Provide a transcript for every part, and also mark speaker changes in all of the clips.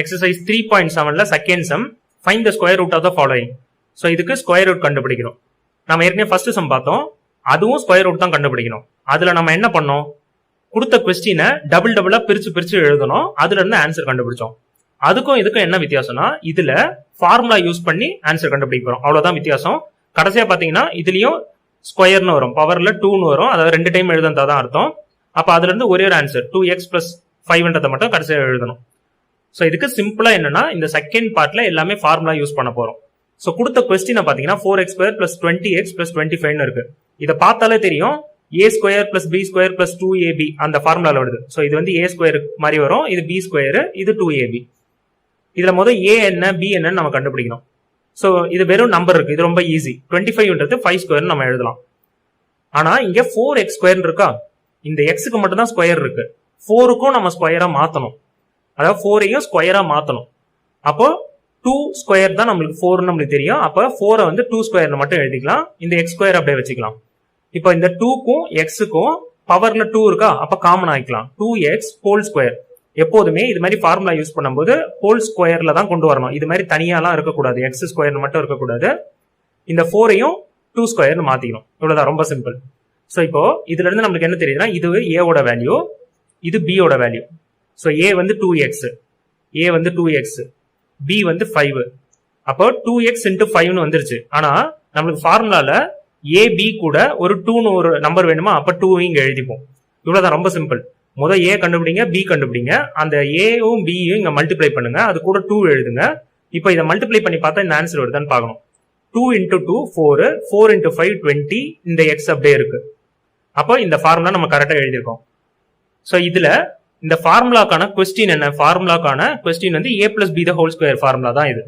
Speaker 1: Exercise 3.7ல second sum find the square root of the following. So இதுக்கு square root கண்டுபிடிக்கணும். நம்ம ஏற்கனவே ஃபர்ஸ்ட் சம் பார்த்தோம், அதுவும் ஸ்கொயர் ரூட் தான் கண்டுபிடிக்கணும். அதுல நம்ம என்ன பண்ணோம், கொடுத்த கொஸ்டினை டபுள் டபுளா பிரிச்சு எழுதணும், அதுல இருந்து ஆன்சர் கண்டுபிடிச்சோம். அதுக்கும் இதுக்கும் என்ன வித்தியாசம்னா, இதுல ஃபார்முலா யூஸ் பண்ணி ஆன்சர் கண்டுபிடிக்க போறோம், அவ்வளவுதான் வித்தியாசம். கடைசியா பாத்தீங்கன்னா இதுலயும் ஸ்கொயர்னு வரும், பவர்ல 2ன்னு வரும், அதாவது 2 டைம் எழுதுனதா தான் அர்த்தம். அப்ப அதுல இருந்து ஒரே ஒரு ஆன்சர் 2x + 5 மட்டும் கடைசியா எழுதணும். ஸோ இதுக்கு சிம்பிளா என்னன்னா, இந்த செகண்ட் பார்ட்ல எல்லாமே ஃபார்முலா யூஸ் பண்ண போறோம். ஸோ கொடுத்த கொஸ்டினை பாத்தீங்கன்னா 4x² + 20x + 25 இருக்கு. இதை பார்த்தாலே தெரியும், a² + b² + 2ab அந்த ஃபார்முலால வருது. ஸோ இது வந்து a² மாதிரி வரும், இது b², இது 2ab. இதுல முதல் a என்ன b என்னன்னு நம்ம கண்டுபிடிக்கணும். ஸோ இது வெறும் நம்பர் இருக்கு, இது ரொம்ப ஈஸி. 25ன்றது 5² நம்ம எழுதலாம். ஆனா இங்க 4x² இருக்கா, இந்த எக்ஸுக்கு மட்டும் தான் ஸ்கொயர் இருக்கு, 4க்கும் நம்ம ஸ்கொயரா மாத்தணும், அதாவது 4ஐயும் ஸ்கொயரா மாத்தணும். அப்போ 2² தான் நம்மளுக்கு 4 நம்மளுக்கு தெரியும். அப்ப 4 வந்து 2² மட்டும் எழுதிக்கலாம், இந்த x² அப்படியே வச்சுக்கலாம். இப்போ இந்த 2க்கும் x-க்கும் பவர்ல 2 இருக்கா, அப்ப காமன் ஆகிக்கலாம், 2x². எப்போதுமே இது மாதிரி ஃபார்முலா யூஸ் பண்ணும்போது ஹோல் ஸ்கொயர்ல தான் கொண்டு வரணும், இது மாதிரி தனியாலாம் இருக்கக்கூடாது, x² மட்டும் இருக்கக்கூடாது. இந்த 4ஐயும் 2² மாத்திக்கணும், இவ்வளவுதான், ரொம்ப சிம்பிள். ஸோ இப்போ இதுல இருந்து நம்மளுக்கு என்ன தெரியுதுன்னா, இது a-ஓட வேல்யூ, இது b-ஓட வேல்யூ. ஸோ a வந்து 2x, a வந்து 2x, b வந்து 5. அப்போ 2x × 5ன்னு வந்துருச்சு. ஆனா நம்மளுக்கு ஃபார்முலால a b கூட ஒரு 2ன்னு ஒரு நம்பர் வேணுமா, அப்ப 2 இங்க எழுதிப்போம், இவ்வளவுதான், ரொம்ப சிம்பிள். முதல் a கண்டுபிடிங்க, b கண்டுபிடிங்க, அந்த a-யும் b-யும் இங்க மல்டிப்ளை பண்ணுங்க, அது கூட 2 எழுதுங்க. இப்போ இதை மல்டிப்ளை பண்ணி பார்த்தா இந்த ஆன்சர் வருதான்னு பார்க்கணும். 2 × 2 4, 4 × 5 20, இந்த x அப்படியே இருக்கு. அப்போ இந்த ஃபார்முலா நம்ம கரெக்டா எழுதியிருக்கோம். ஸோ இதுல இந்த ஃபார்முலாக்கான கொஸ்டின் என்ன, ஃபார்முலாக்கான கொஸ்டின் வந்து a + b the whole square formula தான் இது.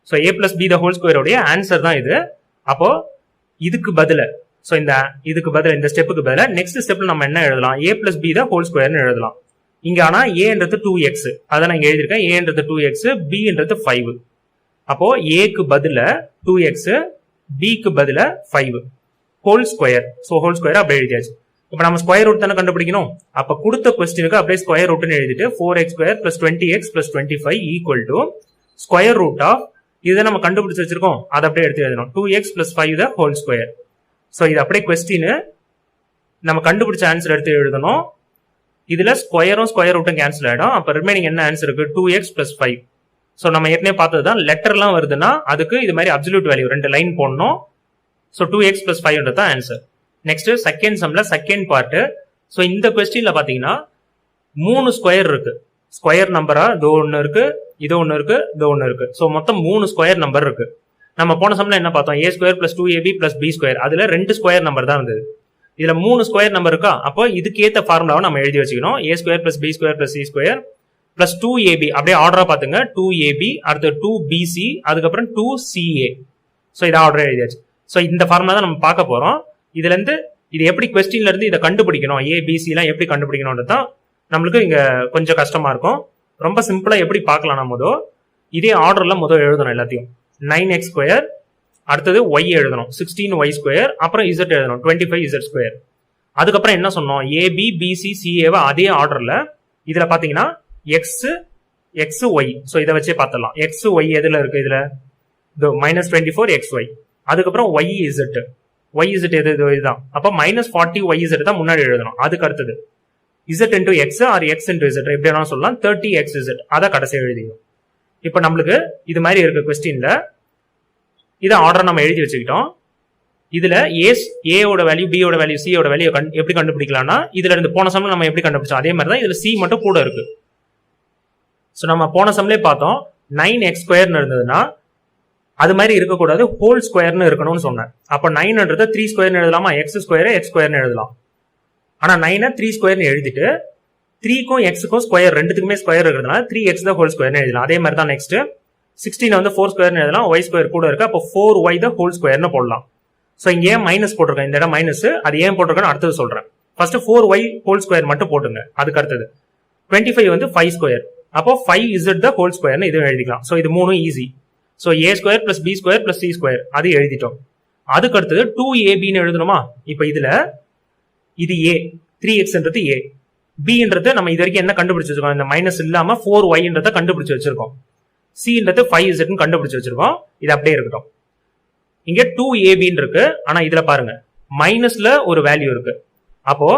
Speaker 1: So a + b the whole ஸ்கொயரோடைய ஆன்சர் தான் இது. அப்போ இதுக்கு பதில, ஸோ இதுக்கு பதில, இந்த ஸ்டெப்புக்கு பதில நெக்ஸ்ட் ஸ்டெப்ல நம்ம என்ன எழுதலாம், a + b த ஹோல் ஸ்கொயர்னு எழுதலாம். இங்க ஆனா a-ன்றது 2x, அதை நான் இங்க எழுதியிருக்கேன், a-ன்றது 2x, b-ன்றது 5. அப்போ a-க்கு பதில 2x, b-க்கு பதில 5 whole square. So whole square அப்படியே எழுதியாச்சு. இப்போ நம்ம ஸ்கொயர் ரூட் தானே கண்டுபிடிக்கணும். அப்ப கொடுத்த கொஸ்டினுக்கு அப்படியே ஸ்கொயர் ரூட்னு எழுதிட்டு 4x² + 20x + 25 = square root of, இதை நம்ம கண்டுபிடிச்சு வச்சிருக்கோம், அதை அப்படியே எடுத்து எழுதணும், 2x + 5 த ஹோல் ஸ்கொயர். ஸோ இது அப்படியே கொஸ்டின் நம்ம கண்டுபிடிச்ச ஆன்சர் எடுத்து எழுதணும். இதுல ஸ்கொயரும் ஸ்கொயர் ரூட்டும் கேன்சல் ஆயிடும். அப்ப ரிமைனிங் என்ன ஆன்சர் இருக்கு, 2x + 5. ஸோ நம்ம ஏற்கனவே பார்த்ததுதான், லெட்டர்லாம் வருதுன்னா அதுக்கு இது மாதிரி அப்சல்யூட் வேல்யூ 2 லைன் போடணும். ஸோ 2x + 5 தான் ஆன்சர். நெக்ஸ்ட் செகண்ட் சம்ல செகண்ட் பார்ட். ஸோ இந்த கொஸ்டின்ல பாத்தீங்கன்னா 3 ஸ்கொயர் இருக்கு, ஸ்கொயர் நம்பரா இதோ ஒன்னு இருக்கு, இது ஒன்னு இருக்கு, இது ஒன்னு இருக்கு. ஸோ மொத்தம் 3 ஸ்கொயர் நம்பர் இருக்கு. நம்ம போன சம்ல என்ன பார்த்தோம், a² + 2ab + b², அதுல 2 ஸ்கொயர் நம்பர் தான் இருந்தது. இதுல 3 ஸ்கொயர் நம்பர் இருக்கா, அப்போ இதுக்கு ஏத்த ஃபார்முலாவை நம்ம எழுதி வச்சுக்கணும், a² + b² + c² + 2ab. அப்படியே ஆர்டரா பாத்துங்க, 2ab, அடுத்து 2bc, அதுக்கப்புறம் 2ca. ஸோ இதை ஆர்டரா எழுதியாச்சு. ஸோ இந்த ஃபார்முலா தான் நம்ம பார்க்க போறோம். இதுல இருந்து இது எப்படி கொஸ்டின்ல இருந்து இதை கண்டுபிடிக்கணும், a b c எல்லாம் எப்படி கண்டுபிடிக்கணும்ன்றது தான் நம்மளுக்கு இங்க கொஞ்சம் கஷ்டமா இருக்கும். ரொம்ப சிம்பிளா எப்படி பார்க்கலாம், நம்ம இதே ஆர்டர்ல முதல் எழுதணும் எல்லாத்தையும். 9x², அடுத்தது y எழுதணும், 16y², அப்புறம் z எழுதணும், 25z². அதுக்கப்புறம் என்ன சொன்னோம், ab bc ca அதே ஆர்டர்ல, இதுல பாத்தீங்கன்னா x y. ஸோ இதை வச்சே பார்த்துடலாம், x y எதுல இருக்கு, இதுல -24xy. அதுக்கப்புறம் yz எது, இதுதான். அப்ப -40yz தான் முன்னாடி எழுதணும். அதுக்கு அடுத்தது z × x or x × z எப்படி வேணாலும் சொல்லலாம், 30xz அதை கடைசி எழுதிடும். இப்ப நம்மளுக்கு இது மாதிரி இருக்கு கொஸ்டின்ல, இதை ஆர்டர் நம்ம எழுதி வச்சுக்கிட்டோம். இதுல a-ஓட வேல்யூ, b-ஓட வேல்யூ, c-ஓட வேல்யூ எப்படி கண்டுபிடிக்கலாம்னா, இதுல இருந்து போன சம்ல நம்ம எப்படி கண்டுபிடிச்சோம் அதே மாதிரி தான் இதுல c மட்டும் கூட இருக்கு. சோ நம்ம போன சம்லயே பார்த்தோம், 9x² இருந்ததுன்னா அது மாதிரி இருக்கக்கூடாது, ஹோல் ஸ்கொயர்னு இருக்கணும்னு சொன்னேன். அப்ப 9ன்றத 3² எழுதலாமா, x² எழுதலாம். ஆனா 9 3² எழுதிட்டு 3க்கும் x-க்கும் ஸ்கொயர், ரெண்டுத்துக்குமே ஸ்கொயர் இருக்கிறதுனால 3x த ஹோல் ஸ்கொயர்னு எழுதலாம். அதே மாதிரி தான் நெக்ஸ்ட் 16 வந்து 4² எழுதலாம், y² கூட இருக்கு, அப்போ 4y த ஹோல் ஸ்கொயர்னு போடலாம். சோ இங்க ஏன் மைனஸ் போட்டிருக்கேன், இந்த இடம் மைனஸ், அது ஏன் போட்டிருக்கேன்னு அடுத்தது சொல்றேன். ஃபர்ஸ்ட் 4y ஹோல் ஸ்கொயர் மட்டும் போட்டுங்க. அதுக்கு அடுத்தது 25 வந்து 5², அப்போ 5z த ஹோல் ஸ்கொயர்னு இதுவும் எழுதிக்கலாம். சோ இது மூணும் easy. So a² + b² + c² அது எழுதிட்டோம். அதுக்கு அடுத்தது 2ab ன்னு எழுதணுமா. இப்ப இதுல இது a, 3xன்றது a, பின்றது நம்ம இது வரைக்கும் என்ன கண்டுபிடிச்சு வச்சிருக்கோம், இந்த மைனஸ் இல்லாம 4yன்றத கண்டுபிடிச்சு வச்சிருக்கோம். சின்றது 5z கண்டுபிடிச்சு வச்சிருக்கோம். இது அப்படியே இருக்கட்டும். இங்க 2ab இருக்கு. ஆனா இதுல பாருங்க மைனஸ்ல ஒரு வேல்யூ இருக்கு. அப்போ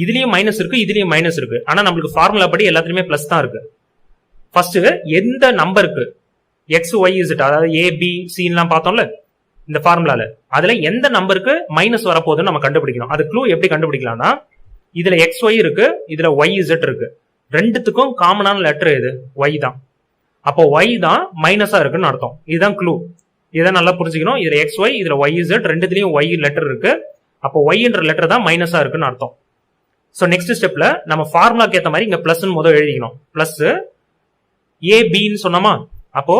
Speaker 1: இதுலயும் மைனஸ் இருக்கு, இதுலயும் மைனஸ் இருக்கு. ஆனா நம்மளுக்கு ஃபார்முலா படி எல்லாத்துலயுமே பிளஸ் தான் இருக்கு. ஃபர்ஸ்ட் எந்த நம்பருக்கு எக்ஸ் ஒய் இசட், அதாவது ஏ பி சின்லாம் பார்த்தோம்ல இந்த ஃபார்முலால, அதுல எந்த நம்பருக்கு மைனஸ் வரப்போகுதுன்னு நம்ம கண்டுபிடிக்கணும். அது க்ளூ எப்படி கண்டுபிடிக்கலாம்னா, இதுல எக்ஸ் ஒய் இருக்கு, இதுல ஒய் இசட் இருக்கு. ரெண்டுத்துக்கும் காமனான லெட்டர் எது? ஒய் தான். அப்போ ஒய் தான் மைனஸா இருக்குன்னு அர்த்தம். இதுதான் க்ளூ. இதை நல்லா புரிஞ்சுக்கணும். இதுல எக்ஸ் ஒய், இதுல ஒய் இசட், ரெண்டுத்துலயும் ஒய் லெட்டர் இருக்கு. அப்போ ஒய்ன்ற லெட்டர் தான் மைனஸா இருக்குன்னு அர்த்தம். ஸோ நெக்ஸ்ட் ஸ்டெப்ல நம்ம ஃபார்முலாக்கு ஏற்ற மாதிரி இங்க பிளஸ் முதல் எழுதிக்கணும். பிளஸ் ஏ பின்னு சொன்னோமா, அப்போ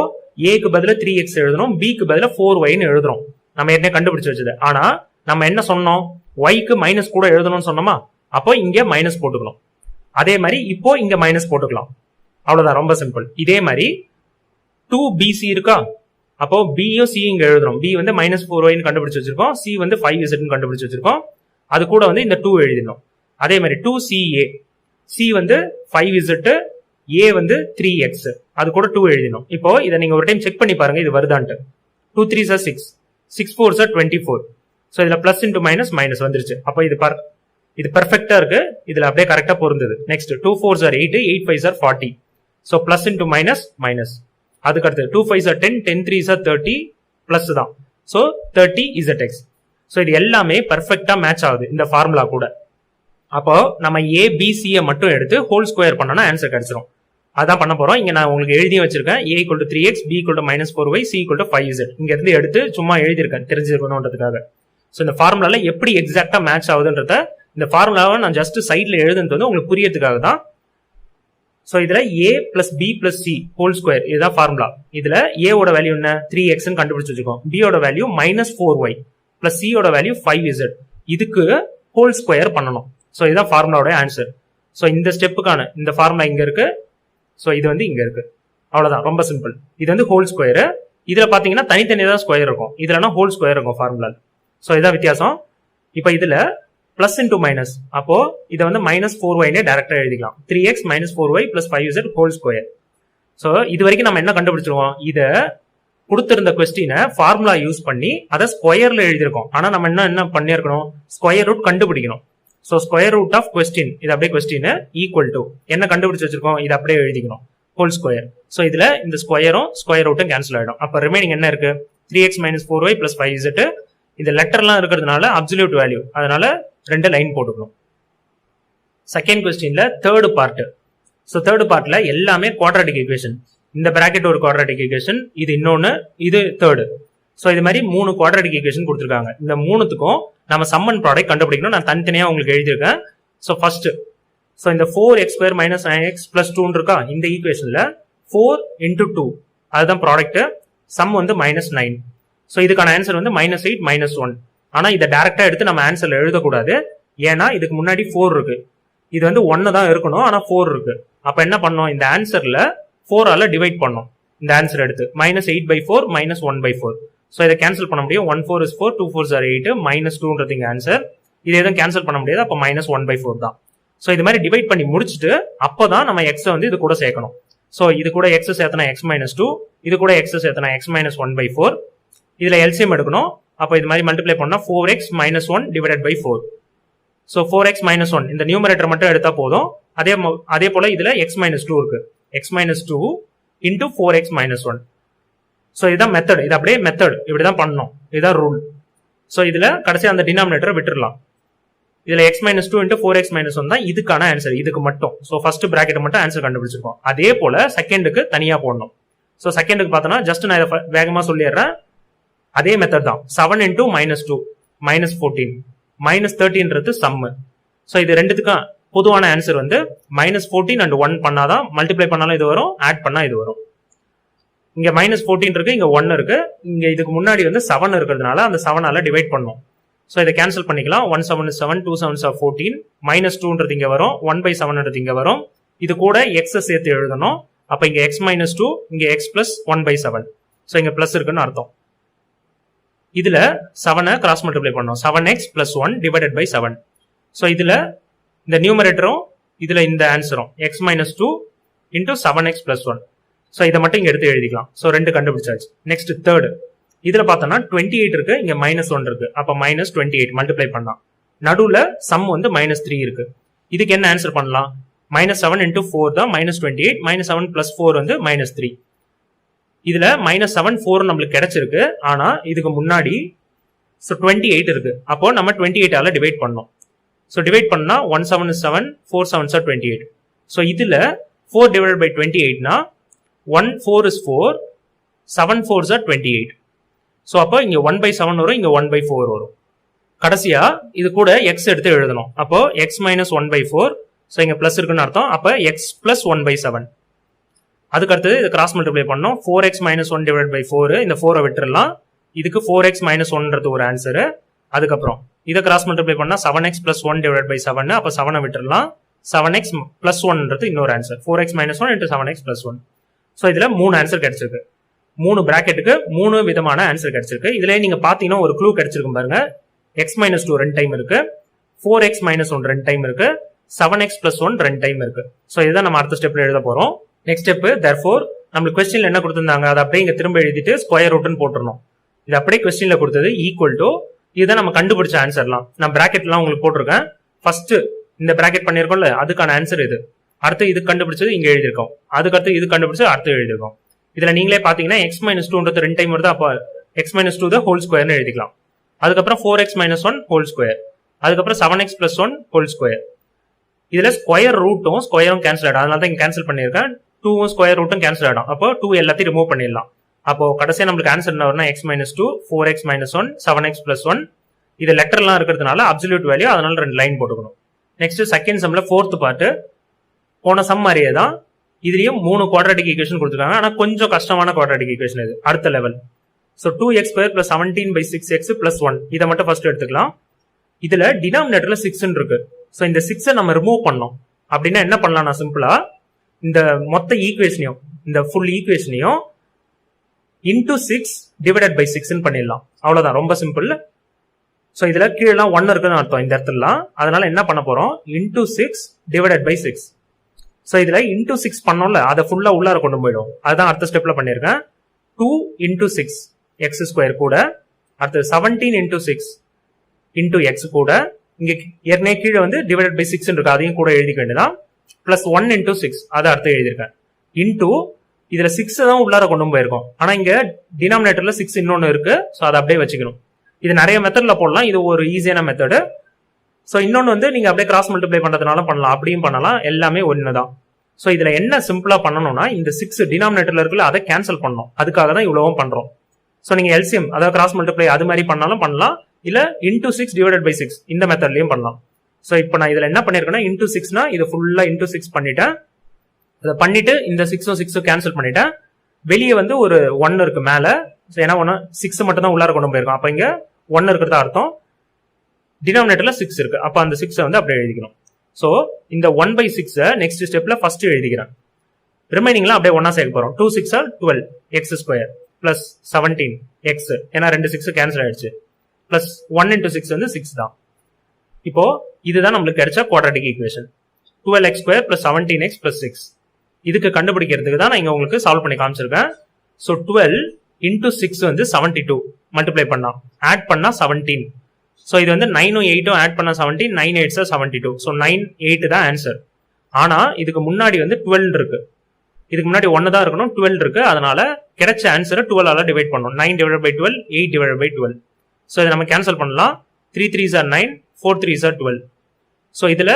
Speaker 1: ஏக்கு பதில 3x எழுதணும், பிக்கு பதில 4yன்னு எழுதுறோம். நம்ம ஏற்கனவே கண்டுபிடிச்சு வச்சது. ஆனா நம்ம என்ன சொன்னோம், ஒய்க்கு மைனஸ் கூட எழுதணும்னு சொன்னோமா, அப்போ இங்க மைனஸ் போட்டுக்கணும். அதே மாதிரி இப்போ இங்க மைனஸ் போட்டுக்கலாம். அவ்வளவுதான், ரொம்ப சிம்பிள். இதே மாதிரி 2bc இருக்கா, அப்போ பியும் சி இங்க எழுதுறோம். பி வந்து -4yன்னு கண்டுபிடிச்சு வச்சிருக்கோம், சி வந்து 5zன்னு கண்டுபிடிச்சு வச்சிருக்கோம். அது கூட வந்து இந்த 2 எழுதிடணும். அதே மாதிரி 2ca, சி வந்து 5z, ஏ வந்து 3x, அது கூட 2 எழுதினோம். இப்போ இதை நீங்க ஒரு டைம் செக் பண்ணி பாருங்க, இது வருதான்ட்டு. 2 3s are 6, 6 4s are 24. So இதுல பிளஸ் இன்டு மைனஸ் மைனஸ் வந்துருச்சு. அப்போ இது பெர்ஃபெக்டா இருக்கு. இதுல அப்படியே கரெக்டா பொருந்தது. Next 2 4s are 8, 8 5s are 40. So plus into minus minus. அதுக்கு அடுத்து 2 5s are 10, 10 3s are 30, plus தான். So 30 zx. ஸோ இது எல்லாமே பெர்ஃபெக்டா மேட்ச் ஆகுது இந்த ஃபார்முலா கூட. அப்போ நம்ம ஏபிசியை மட்டும் எடுத்து ஹோல் ஸ்கொயர் பண்ணோம்னா ஆன்சர் கிடைச்சிரும். அதான் பண்ண போறோம். இங்க நான் உங்களுக்கு எழுதி வச்சிருக்கேன். a = 3x, b = -4y, c = 5z. இங்க இருந்து எடுத்து சும்மா எழுதியிருக்கேன் தெரிஞ்சிருக்கணும்ன்றதுக்காக. ஸோ இந்த ஃபார்முலால எப்படி எக்ஸாக்டா மேட்ச் ஆகுதுன்றத, இந்த ஃபார்முலாவை நான் ஜஸ்ட் சைட்ல எழுதுனது வந்து உங்களுக்கு புரியறதுக்காக தான். ஸோ இதுல a + b + c whole square, இதுதான் ஃபார்முலா. இதுல a ஓட வேல்யூ என்ன, 3xன்னு கண்டுபிடிச்சு வச்சிருக்கோம். b ஓட வேல்யூ -4y + c ஓட வேல்யூ 5z. இதுக்கு ஹோல் ஸ்கொயர் பண்ணணும். ஸோ இதுதான் ஃபார்முலாவோட ஆன்சர். ஸோ இந்த ஸ்டெப்புக்கான இந்த ஃபார்முலா இங்க இருக்கு. ஸோ இது வந்து இங்க இருக்கு. அவ்வளவுதான், ரொம்ப சிம்பிள். இது வந்து ஹோல் ஸ்கொயர். இதுல பாத்தீங்கன்னா தனித்தனியா தான் ஸ்கொயர் இருக்கும், இதுலனா ஹோல் ஸ்கொயர் இருக்கும் ஃபார்முலா. ஸோ இதான் வித்தியாசம். இப்போ இதுல பிளஸ் இன்டு மைனஸ், அப்போ இதை வந்து -4yனே டைரக்டா எழுதிக்கலாம். 3x - 4y + 5z whole square. So இது வரைக்கும் நம்ம என்ன கண்டுபிடிச்சிருவோம், இதை கொடுத்திருந்த கொஸ்டினை ஃபார்முலா யூஸ் பண்ணி அதை ஸ்கொயர்ல எழுதியிருக்கோம். ஆனா நம்ம என்ன பண்ணிருக்கணும், ஸ்கொயர் ரூட் கண்டுபிடிக்கணும். So square root of question, இது அப்படியே கொஸ்டின் ஈக்குவல் டு என்ன கண்டுபிடிச்சு வச்சிருக்கோம், இது அப்படியே எழுதிக்கணும், ஹோல் ஸ்கொயர். ஸோ இதுல இந்த ஸ்கொயரும் ஸ்கொயர் ரூட்டும் கேன்சல் ஆயிடும். அப்போ ரிமைனிங் என்ன இருக்கு, 3x - 4y + 5z. இந்த லெட்டர்லாம் இருக்கிறதுனால அப்சல்யூட் வேல்யூ, அதனால 2 லைன் போட்டுக்கணும். செகண்ட் கொஸ்டின்ல தேர்ட் பார்ட். ஸோ தேர்ட் பார்ட்ல எல்லாமே குவாட்ராட்டிக் ஈக்குவேஷன். இந்த பிராக்கெட் ஒரு குவாட்ராட்டிக் ஈக்குவேஷன், இது இன்னொன்னு, இது தேர்டு. ஸோ இது மாதிரி 3 குவாட்ராட்டிக் ஈக்குவேஷன் கொடுத்துருக்காங்க. இந்த 3த்துக்கும் நம்ம சம் அண்ட் ப்ராடக்ட் கண்டுபிடிக்கணும். நான் தனித்தனியா உங்களுக்கு எழுதியிருக்கேன். ஸோ ஃபர்ஸ்ட், ஸோ இந்த 4x² - 9x + 2 இருக்கா, இந்த ஈக்குவேஷன்ல 4 × 2 அதுதான் ப்ராடக்ட். சம் வந்து -9. ஸோ இதுக்கான ஆன்சர் வந்து -8 -1. ஆனா இதை டைரக்டா எடுத்து நம்ம ஆன்சர்ல எழுதக்கூடாது. ஏன்னா இதுக்கு முன்னாடி 4 இருக்கு, இது வந்து 1 தான் இருக்கணும், ஆனா 4 இருக்கு. அப்ப என்ன பண்ணோம், இந்த ஆன்சர்ல 4ஆல டிவைட் பண்ணோம். இந்த ஆன்சர் எடுத்து -8/4 -1/4. ஸோ இதை கேன்சல் பண்ண முடியும். 1 4 is 4, 2 4s are 8, -2ன்றது இங்க ஆன்சர். இதை எதுவும் கேன்சல் பண்ண முடியாது. அப்போ -1/4 தான். ஸோ இது மாதிரி டிவைட் பண்ணி முடிச்சுட்டு அப்போதான் நம்ம எக்ஸை வந்து இது கூட சேர்க்கணும். ஸோ இது கூட எக்ஸ் சேர்த்தனா x - 2, இது கூட எக்ஸ் சேர்த்தனா x - 1/4. இதுல எல்சிஎம் எடுக்கணும். அப்போ இது மாதிரி மல்டிப்ளை பண்ணா 4x - 1 / 4. ஸோ 4x - 1 இந்த நியூமரேட்டர் மட்டும் எடுத்தா போதும். அதே போல இதுல x - 2 இருக்கு, x - 2 × 4x - 1. ஸோ இதுதான் மெத்தட். இது அப்படியே மெத்தட் இப்படிதான் பண்ணணும், இதுதான் ரூல். ஸோ இதுல கடைசி அந்த டினாமினேட்டரை விட்டுறலாம். இதுல x - 2 × 4x - 1 தான் இதுக்கான ஆன்சர், இதுக்கு மட்டும். ஸோ ஃபர்ஸ்ட் பிராக்கெட் மட்டும் ஆன்சர் கண்டுபிடிச்சிருக்கோம். அதே போல செகண்டுக்கு தனியா போடணும். ஸோ செகண்டுக்கு பார்த்தோம்னா ஜஸ்ட் நான் இதை வேகமா சொல்லிடுறேன். அதே மெத்தட் தான். 7 × -2 -14 -13ன்றது சம்மு. ஸோ இது ரெண்டுத்துக்கும் பொதுவான ஆன்சர் வந்து -14 and 1 பண்ணாதான், மல்டிப்ளை பண்ணாலும் இது வரும், ஆட் பண்ணா இது வரும். இங்க -14 இருக்கு, இங்க 1 இருக்கு. இங்க இதுக்கு முன்னாடி வந்து 7 இருக்கிறதுனால அந்த 7ஆல டிவைட் பண்ணும். ஸோ இதை கேன்சல் பண்ணிக்கலாம். 1 7 is 7, 2 7s are 14, -2ன்றது இங்க வரும், 1/7ன்றது இங்க வரும். இது கூட x சேர்த்து எழுதணும். அப்ப இங்க x - 2, இங்க x + 1/7. ஸோ இங்க பிளஸ் இருக்குன்னு அர்த்தம். இதுல 7 கிராஸ் மல்டிப்ளை பண்ணோம். 7x + 1 / 7. ஸோ இதுல இந்த நியூமரேட்டரும் இதுல இந்த ஆன்சரும் x minus 2 into 7x plus 1. So இதை மட்டும் இங்க எடுத்து எழுதிக்கலாம். ஸோ ரெண்டு கண்டுபிடிச்சாச்சு. நெக்ஸ்ட் தேர்டு, இதுல பார்த்தோம்னா 28 இருக்கு, இங்க -1 இருக்கு. அப்ப -28 மல்டிப்ளை பண்ணலாம். நடுவுல சம் வந்து -3 இருக்கு. இதுக்கு என்ன ஆன்சர் பண்ணலாம்? -7 into 4 தான் -28, -7 plus 4 வந்து -3. இதுல -7 4 நம்மளுக்கு கிடைச்சிருக்கு. ஆனா இதுக்கு முன்னாடி 28 இருக்கு. அப்போ நம்ம 28ஆல டிவைட் பண்ணோம். ஸோ டிவைட் பண்ணா 1 7 is 7, 4 7 are 28. ஸோ இதுல 4 divided by 28னா 1 4 is 4, 7 4s are 28. So அப்போ இங்க 1/7 வரும், இங்க 1/4 வரும். கடைசியா இது கூட x எடுத்து எழுதணும். அப்போ x minus 1/4. ஸோ இங்க பிளஸ் இருக்குன்னு அர்த்தம். அப்ப x plus 1/7. அதுக்கு அடுத்தது இதை கிராஸ் மல்டிப்ளை பண்ணோம். 4x minus 1 divided by 4. இந்த 4 விட்டுறலாம். இதுக்கு 4x minus 1ன்றது ஒரு ஆன்சரு. அதுக்கப்புறம் இதை கிராஸ் மல்டிப்ளை பண்ணா 7x plus 1 divided by 7. அப்ப 7 விட்டுறலாம். 7x plus 1ன்றது இன்னொரு answer. 4x minus 1 into 7x plus 1. So இதுல 3 ஆன்சர் கிடைச்சிருக்கு. 3 பிராக்கெட்டுக்கு 3 விதமான ஆன்சர் கிடைச்சிருக்கு. இதுல நீங்க பாத்தீங்கன்னா ஒரு க்ளூ கிடைச்சிருக்கும் பாருங்க. x minus 2 2 டைம் இருக்கு, 4x minus 1 2 டைம் இருக்கு, 7x plus 1 2 டைம் இருக்கு. ஸோ இதுதான் நம்ம அடுத்த ஸ்டெப்ல எழுத போறோம். நெக்ஸ்ட் ஸ்டெப், therefore நம்மளுக்கு கொஸ்டின்ல என்ன கொடுத்திருந்தாங்க அதை அப்படியே இங்க திரும்ப எழுதிட்டு ஸ்கொயர் ரூட்னு போட்டுறணும். இது அப்படியே கொஸ்டின்ல கொடுத்தது ஈக்குவல் டு இதுதான் நம்ம கண்டுபிடிச்ச ஆன்சர்லாம். நான் பிராக்கெட்லாம் உங்களுக்கு போட்டிருக்கேன். ஃபர்ஸ்ட் இந்த பிராக்கெட் பண்ணிருக்கோம்ல, அதுக்கான ஆன்சர் இது. அடுத்து இது கண்டுபிடிச்சது இங்க எழுதிருக்கோம். அதுக்கடுத்து இது கண்டுபிடிச்சது அடுத்து எழுதிருக்கோம். இதுல நீங்களே பாத்தீங்கன்னா x minus 2ன்றது 2 டைம் வருது. அப்போ x minus 2 ஹோல் ஸ்கொயர்னு எழுதிக்கலாம். அதுக்கப்புறம் 4x minus 1 ஹோல் ஸ்கொயர், அதுக்கப்புறம் 7x plus 1 ஹோல் ஸ்கொயர். இதுல ஸ்கொயர் ரூட்டும் ஸ்கொயரும் கேன்சல் ஆயிடும். அதனால தான் இங்க கேன்சல் பண்ணிருக்கேன். 2வும் ஸ்கொயர் ரூட்டும் கேன்சல் ஆயிடும். அப்போ 2 எல்லாத்தையும் ரிமூவ் பண்ணிடலாம். அப்போ கடைசியா நம்மளுக்கு ஆன்சர் என்ன வரும்னா x minus 2, 4x minus 1, 7x plus 1. இது லெட்டர்லாம் இருக்கிறதுனால அப்சல்யூட் வேல்யூ, அதனால 2 லைன் போட்டுக்கணும். நெக்ஸ்ட் செகண்ட் சம்ல 4th பார்ட் போன சம் மாதிரியே தான். இதுலயும் 3 குவாட்ராட்டிக் ஈக்குவேஷன் கொடுத்துருக்காங்க. ஆனா கொஞ்சம் கஷ்டமான குவாட்ராட்டிக் ஈக்குவேஷன் இது, அடுத்த level. So 2x square plus 17/6x plus 1 இதை மட்டும் ஃபர்ஸ்ட் எடுத்துக்கலாம். இதுல டினாமினேட்டர்ல 6 இருக்கு. ஸோ இந்த 6 நம்ம ரிமூவ் பண்ணோம் அப்படின்னா என்ன பண்ணலாம்? நான் சிம்பிளா இந்த மொத்த ஈக்குவேஷனையும், இந்த ஃபுல் ஈக்குவேஷனையும் இன்டூ 6 டிவைடட் பை 6 பண்ணிடலாம். அவ்வளவுதான், ரொம்ப சிம்பிள். ஸோ இதுல கீழே 1 இருக்குன்னு அர்த்தம் இந்த இடத்துல. அதனால என்ன பண்ண போறோம்? Into 6 divided by 6. ஸோ இதுல இன்டூ 6 பண்ணோம்ல, அதை ஃபுல்லா உள்ளார கொண்டு போயிடும். அதுதான் அடுத்த ஸ்டெப்ல பண்ணிருக்கேன். 2 into 6 x ஸ்கொயர் கூட, அடுத்து 17 into 6 into x கூட, இங்க ஏற்கனவே கீழே வந்து டிவைடட் பை 6 இருக்கு, அதையும் கூட எழுதிக்க வேண்டியதான். பிளஸ் 1 into 6 அதை அடுத்து எழுதியிருக்கேன். இன்டூ இதுல 6 தான் உள்ளார கொண்டு போயிருக்கோம். ஆனா இங்க டினாமினேட்டர்ல 6 இன்னொன்னு இருக்கு. ஸோ அதை அப்படியே வச்சுக்கணும். இது நிறைய மெத்தட்ல போடலாம், இது ஒரு ஈஸியான மெத்தடு. ஸோ இன்னொன்னு வந்து நீங்க அப்படியே கிராஸ் மல்டிப்ளை பண்றதுனால பண்ணலாம், அப்படியும் பண்ணலாம். எல்லாமே ஒண்ணுதான். ஸோ இதுல என்ன சிம்பிளா பண்ணணும்னா, இந்த 6 டினாமினேட்டர்ல இருக்குல்ல, அதை கேன்சல் பண்ணணும். அதுக்காக தான் இவ்வளவும் பண்றோம். ஸோ நீங்க எல்சிஎம், அதாவது கிராஸ் மல்டிப்ளை அது மாதிரி பண்ணாலும் பண்ணலாம், இல்ல இன்டூ 6 டிவைடட் பை 6 இந்த மெத்தட்லயும் பண்ணலாம். ஸோ இப்போ நான் இதுல என்ன பண்ணிருக்கேன்னா, இன்டூ 6னா இது ஃபுல்லா இன்டூ 6 பண்ணிட்டேன். அதை பண்ணிட்டு இந்த 6ம் 6ம் கேன்சல் பண்ணிட்டேன். வெளியே வந்து ஒரு 1 இருக்கு மேல. ஏன்னா 6 மட்டும் தான் உள்ளார கொண்டு போயிருக்கோம். அப்ப இங்க 1 இருக்கிறதா அர்த்தம். டினாமினேட்டர்ல 6 இருக்கு. அப்ப அந்த 6 வந்து அப்படியே எழுதிக்கணும். சோ இந்த 1/6 நெக்ஸ்ட் ஸ்டெப்ல ஃபர்ஸ்ட் எழுதிக்கிறேன். ரிமைனிங்லாம் அப்படியே ஒன்னா சேர்க்க போறோம். 2 6 12 x ஸ்கொயர் பிளஸ் 17 x, ஏன்னா 2 6 கேன்சல் ஆயிடுச்சு. பிளஸ் 1 into 6 வந்து 6 தான். இப்போ இதுதான் நம்மளுக்கு கிடைச்ச quadratic equation. 12x square plus 17x plus 6. இதுக்கு கண்டுபிடிக்கிறதுக்கு தான் நான் இங்க உங்களுக்கு சால்வ் பண்ணி காமிச்சிருக்கேன். ஸோ 12 into 6 வந்து 72 மல்டிப்ளை பண்ணா, ஆட் பண்ணா 17. ஸோ இது வந்து 9ம் 8ம் ஆட் பண்ணா 17, 9 8s 72. ஸோ 9 8 தான் ஆன்சர். ஆனா இதுக்கு முன்னாடி வந்து 12 இருக்கு. இதுக்கு முன்னாடி 1 தான் இருக்கணும், 12 இருக்கு. அதனால கிடைச்ச ஆன்சரை 12ஆல டிவைட் பண்ணணும். 9 divided by 12, 8 divided by 12. So இதை நம்ம கேன்சல் பண்ணலாம். 3 3s are 9, 4 3s are 12. So இதுல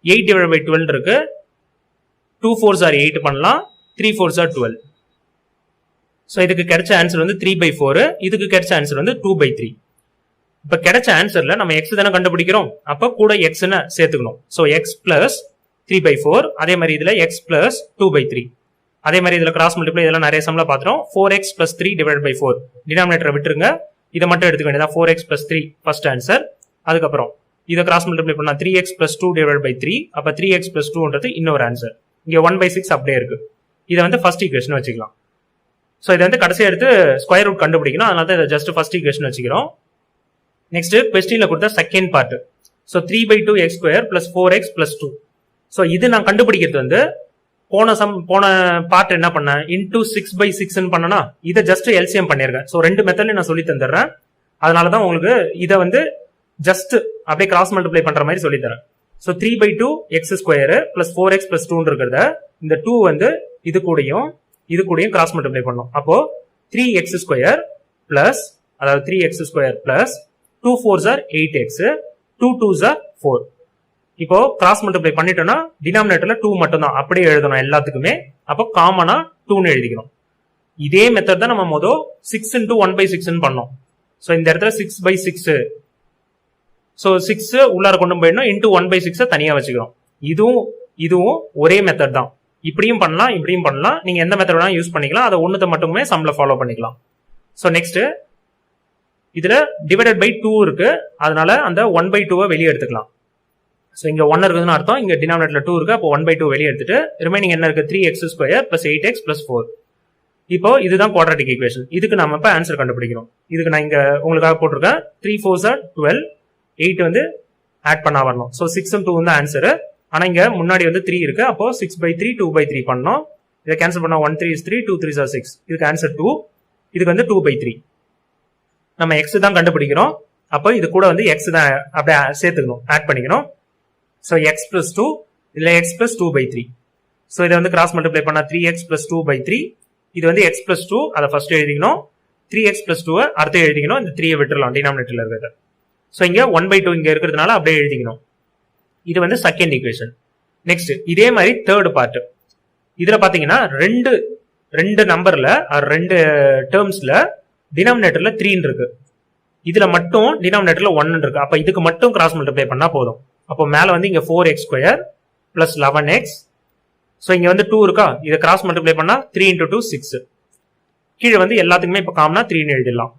Speaker 1: 8 divided by 12 இருக்கு. 2 4s are 8 பண்ணலாம், 3 4s are 12. ஸோ இதுக்கு கிடைச்ச ஆன்சர் வந்து 3/4. இதுக்கு கிடைச்ச ஆன்சர் வந்து 2/3. இப்ப கிடைச்ச ஆன்சர்ல நம்ம x தானே கண்டுபிடிக்கிறோம், அப்ப கூட x ன்னு சேர்த்துக்கணும். So x plus 3/4. அதே மாதிரி இதுல x பிளஸ் 2/3. அதே மாதிரி இதுல கிராஸ் மல்டிப்ளை இதெல்லாம் நிறைய சம்ல பாத்துறோம். 4x plus 3 divided by 4. டினாமினேட்டரை விட்டுருங்க, இதை மட்டும் எடுத்துக்க வேண்டியதான். 4x plus 3 first answer. அதுக்கப்புறம் இதை கிராஸ் மல்டிப்ளை பண்ணா 3x plus 2 divided by 3. அப்ப 3x plus 2ன்றது இன்னொரு ஆன்சர். இங்க 1/6 அப்படியே இருக்கு. இதை வந்து ஃபர்ஸ்ட் ஈக்குவேஷன் வச்சுக்கலாம். ஸோ இதை வந்து கடைசியா எடுத்து ஸ்கொயர் ரூட் கண்டுபிடிக்கணும். அதனால தான் இதை ஜஸ்ட் ஃபர்ஸ்ட் ஈக்குவேஷன் வச்சுக்கிறோம். நெக்ஸ்ட் கொஸ்டின்ல கொடுத்த second part. So 3/2 x square plus 4x plus 2. So இது நான் கண்டுபிடிக்கிறது வந்து போன பார்ட் என்ன பண்ணேன், இன்டூ 6/6 பண்ணனா இதை ஜஸ்ட் எல்சிஎம் பண்ணிருக்கேன். ஸோ ரெண்டு மெத்தட்ல நான் சொல்லி தந்துடுறேன். அதனாலதான் உங்களுக்கு இதை வந்து ஜஸ்ட் அப்படியே கிராஸ் மல்டிப்ளை பண்ற மாதிரி சொல்லி தரேன். So 3/2 x² plus 4x plus 2 இருக்கிறத இந்த 2 வந்து இது கூடயும் கிராஸ் மல்டிப்ளை பண்ணும். அப்போ 3x² பிளஸ், அதாவது 3x² plus 2 4s are 8x, 2 2s are 4. இப்போ கிராஸ் மல்டிப்ளை பண்ணிட்டோம்னா டினாமினேட்டர்ல 2 மட்டும் தான் அப்படியே எழுதணும் எல்லாத்துக்குமே. அப்போ காமனா 2ன்னு எழுதிக்கணும். இதே மெத்தட் தான் நம்ம மொதல் 6 into 1/6 பண்ணோம். ஸோ இந்த இடத்துல 6/6, ஸோ 6 உள்ளார கொண்டு போயிடணும், இன்டூ 1/6 தனியா வச்சுக்கிறோம். இதுவும் ஒரே மெத்தட் தான். இப்படியும் பண்ணலாம், இப்படியும் பண்ணலாம். நீங்க எந்த மெத்தட் வேணாலும் யூஸ் பண்ணிக்கலாம். அதை ஒண்ணுத்தை மட்டுமே சம்ல ஃபாலோ பண்ணிக்கலாம். ஸோ நெக்ஸ்ட் இதுல டிவைடட் பை 2 இருக்கு, அதனால அந்த 1/2 வெளியே எடுத்துக்கலாம். ஸோ இங்க 1 இருக்குதுன்னு அர்த்தம், இங்க டினாமினேட்டர்ல 2 இருக்கு. அப்போ 1/2 வெளியே எடுத்துட்டு ரிமைனிங் என்ன இருக்கு, 3x² பிளஸ் 8x பிளஸ் 4. இப்போ இதுதான் குவாட்ராட்டிக் ஈக்குவேஷன். இதுக்கு நம்ம இப்ப ஆன்சர் கண்டுபிடிக்கிறோம். இதுக்கு நான் இங்க உங்களுக்காக போட்டிருக்கேன் 3 4s are 12, 8 வந்து ஆட் பண்ணா வரணும். ஸோ 6 and 2 தான் ஆன்சர். ஆனா இங்க முன்னாடி வந்து 3 இருக்கு. அப்போ 6/3 2/3 பண்ணோம். இதை கேன்சல் பண்ணா 1 3 is 3, 2 3s are 6. இதுக்கு ஆன்சர் 2. இதுக்கு வந்து 2/3. நம்ம எக்ஸ் தான் கண்டுபிடிக்கிறோம். அப்போ இது கூட வந்து எக்ஸ் தான் அப்படியே சேர்த்துக்கணும், ஆட் பண்ணிக்கணும். ஸோ எக்ஸ் பிளஸ் 2 இதுல எக்ஸ் பிளஸ் 2/3. ஸோ இதை வந்து கிராஸ் மல்டிப்ளை பண்ணா 3x பிளஸ் 2/3. இது வந்து எக்ஸ் பிளஸ் 2, அதை ஃபர்ஸ்ட் எழுதிக்கணும். 3x பிளஸ் 2 அடுத்து எழுதிக்கணும். இந்த 3 விட்டுறலாம் டினாமினேட்டர்ல இருக்கிறது. ஸோ இங்க 1/2 இங்க இருக்கிறதுனால அப்படியே எழுதிக்கணும். இது வந்து செகண்ட் ஈக்குவேஷன். நெக்ஸ்ட் இதே மாதிரி தேர்ட் பார்ட். இதுல பாத்தீங்கன்னா ரெண்டு நம்பர்ல ரெண்டு டேர்ம்ஸ்ல டினாமினேட்டர்ல 3 இருக்கு. இதுல மட்டும் டினாமினேட்டர்ல 1 இருக்கு. அப்ப இதுக்கு மட்டும் கிராஸ் மல்டிப்ளை பண்ணா போதும். அப்போ மேல வந்து இங்க 4x² பிளஸ் 11x. ஸோ இங்க வந்து 2 இருக்கா, இதை கிராஸ் மல்டிப்ளை பண்ணா 3 into 2 6. கீழே வந்து எல்லாத்துக்குமே இப்ப காமனா 3ன்னு எழுதிடலாம்.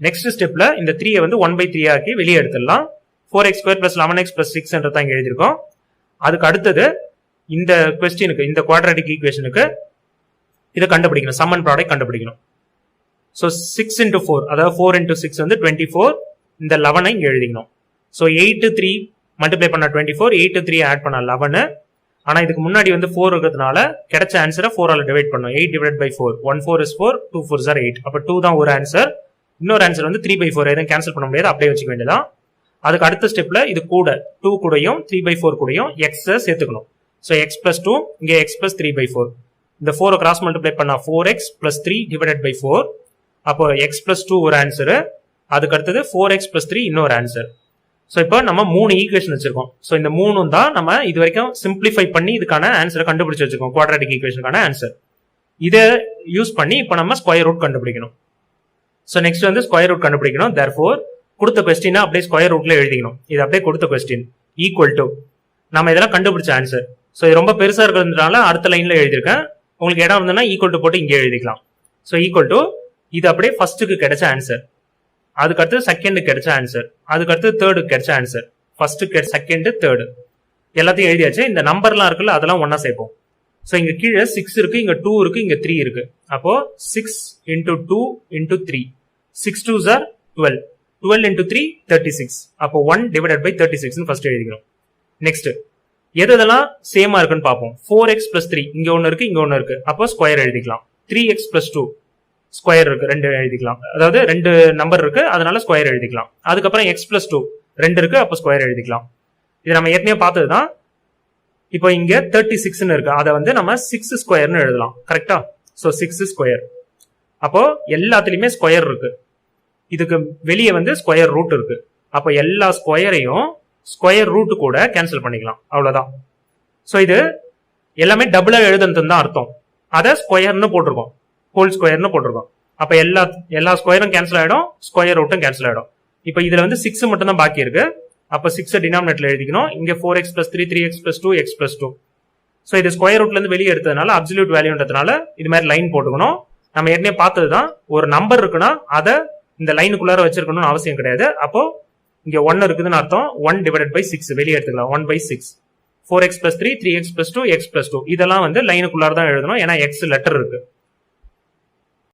Speaker 1: நெக்ஸ்ட் ஸ்டெப்ல இந்த 3 வந்து 1/3 ஆக்கி வெளியே எடுத்துடலாம். 4x² பிளஸ் 11x பிளஸ் 6 தான் இங்க எழுதிருக்கோம். அதுக்கு அடுத்தது இந்த கொஸ்டினுக்கு, இந்த குவாட்ராட்டிக் ஈக்குவேஷனுக்கு இதை கண்டுபிடிக்கணும், சம் அண்ட் ப்ராடக்ட் கண்டுபிடிக்கணும். ஸோ 6 into 4, அதாவது 4 into 6 வந்து 24. இந்த 11 இங்க எழுதிக்கணும். ஸோ 8 3 மல்டிப்ளை பண்ண 24, 8 3 ஆட் பண்ண 11. ஆனா இதுக்கு முன்னாடி வந்து 4 இருக்கிறதுனால கிடைச்ச ஆன்சரை 4 ஆல டிவைட் பண்ணும். 8 divided by 4, 1 4 is 4, 2 4s are 8. அப்ப 2 தான் ஒரு ஆன்சர். இன்னொரு ஆன்சர் வந்து 3/4, எதுவும் கேன்சல் பண்ண முடியாது, அப்படியே வச்சுக்க வேண்டியதான். அதுக்கு அடுத்த ஸ்டெப்ல இது கூட 2 கூடயும் 3/4 கூடயும் x சேர்த்துக்கணும். ஸோ எக்ஸ் பிளஸ் 2, இங்க எக்ஸ் பிளஸ் 3/4. இந்த 4 கிராஸ் மல்டிப்ளை பண்ணா 4x பிளஸ் 3 டிவைடட் பை 4. அப்போ எக்ஸ் பிளஸ் 2 ஒரு ஆன்சர். அதுக்கு அடுத்தது 4x பிளஸ் 3 இன்னொரு ஆன்சர். ஸோ இப்போ நம்ம 3 ஈக்குவேஷன் வச்சிருக்கோம். ஸோ இந்த 3 தான் நம்ம இது வரைக்கும் சிம்பிளிஃபை பண்ணி இதுக்கான ஆன்சரை கண்டுபிடிச்சு வச்சிருக்கோம், குவாட்ராட்டிக் ஈக்குவேஷனுக்கான ஆன்சர். இதை யூஸ் பண்ணி இப்போ நம்ம ஸ்கொயர் ரூட் கண்டுபிடிக்கணும். ஸோ நெக்ஸ்ட் வந்து ஸ்கொயர் ரூட் கண்டுபிடிக்கணும். தேர்ஃபோர் கொடுத்த கொஸ்டினை அப்படியே ஸ்கொயர் ரூட்ல எழுதிக்கணும். இது அப்படியே கொடுத்த கொஸ்டின் ஈக்குவல் டு நம்ம இதெல்லாம் கண்டுபிடிச்ச ஆன்சர். ஸோ இது ரொம்ப பெருசா இருக்கிறதுனால அடுத்த லைன்ல எழுதியிருக்கேன். உங்களுக்கு இடம் இருந்ததுன்னா ஈக்குவல் டு போட்டு இங்கே எழுதிக்கலாம். ஸோ ஈக்குவல் டு இது அப்படியே ஃபர்ஸ்ட்டுக்கு கிடைச்ச ஆன்சர், அதுக்கடுத்து செகண்டுக்கு கிடைச்ச ஆன்சர், அதுக்கடுத்து தேர்டுக்கு கிடைச்ச ஆன்சர். ஃபர்ஸ்ட் செகண்ட் தேர்டு எல்லாத்தையும் எழுதியாச்சு. இந்த நம்பர்லாம் இருக்குல்ல அதெல்லாம் ஒன்னா சேர்ப்போம். ஸோ இங்க கீழே 6 இருக்கு, இங்க 2 இருக்கு, இங்க 3 இருக்கு. அப்போ 6 into 2 into 3, 6 2s are 12, 12 into 3 36. அப்போ 1 divided by 36 ஃபர்ஸ்ட் எழுதிக்கிறோம். நெக்ஸ்ட் எதெல்லாம் சேமா இருக்குன்னு பார்ப்போம். 4x plus 3 இங்க ஒன்னு இருக்கு, இங்க ஒன்னு இருக்கு. அப்போ ஸ்கொயர் எழுதிக்கலாம். 3x plus 2 ஸ்கொயர் இருக்கு, 2 எழுதிக்கலாம். அதாவது 2 நம்பர் இருக்கு, அதனால ஸ்கொயர் எழுதிக்கலாம். அதுக்கப்புறம் x plus 2 2 இருக்கு, அப்போ ஸ்கொயர் எழுதிக்கலாம். இது நம்ம ஏற்கனவே பார்த்ததுதான். இப்போ இங்க 36 இருக்கு, அதை வந்து நம்ம 6 ஸ்கொயர்னு எழுதலாம். கரெக்டா? So 6 square. அப்போ எல்லாத்துலயுமே ஸ்கொயர் இருக்கு. இதுக்கு வெளியே வந்து ஸ்கொயர் ரூட் இருக்கு. அப்போ எல்லா ஸ்கொயரையும் ஸ்கொயர் ரூட் கூட கேன்சல் பண்ணிக்கலாம், அவ்வளவுதான். சோ இது எல்லாமே டபுளா எழுதுனது தான் அர்த்தம். அதை ஸ்கொயர்னு போட்டிருக்கோம், ஹோல் ஸ்கொயர்னு போட்டிருக்கோம். அப்ப எல்லா ஸ்கொயரும் கேன்சல் ஆயிடும், ஸ்கொயர் ரூட்டும் கேன்சல் ஆயிடும். இப்ப இதுல வந்து 6 மட்டும் தான் பாக்கி இருக்கு. அப்ப 6 டினாமினேட்டர்ல எழுதிக்கணும். இங்க 4x plus 3, 3x plus 2, x plus 2. So இது ஸ்கொயர் ரூட்ல இருந்து வெளியே எடுத்ததுனால அப்சல்யூட் வேல்யூன்றதுனால இது மாதிரி லைன் போட்டுக்கணும். நம்ம ஏற்கனவே பார்த்ததுதான், ஒரு நம்பர் இருக்குன்னா அதை இந்த லைனுக்குள்ளார வச்சிருக்கணும்னு அவசியம் கிடையாது. அப்போ இங்க 1 இருக்குதுன்னு அர்த்தம். 1 divided by 6 வெளியே எடுத்துக்கலாம். 1/6. 4x plus 3, 3x plus 2, x plus 2 இதெல்லாம் வந்து லைனுக்குள்ளார தான் எழுதணும், ஏன்னா x லெட்டர் இருக்கு.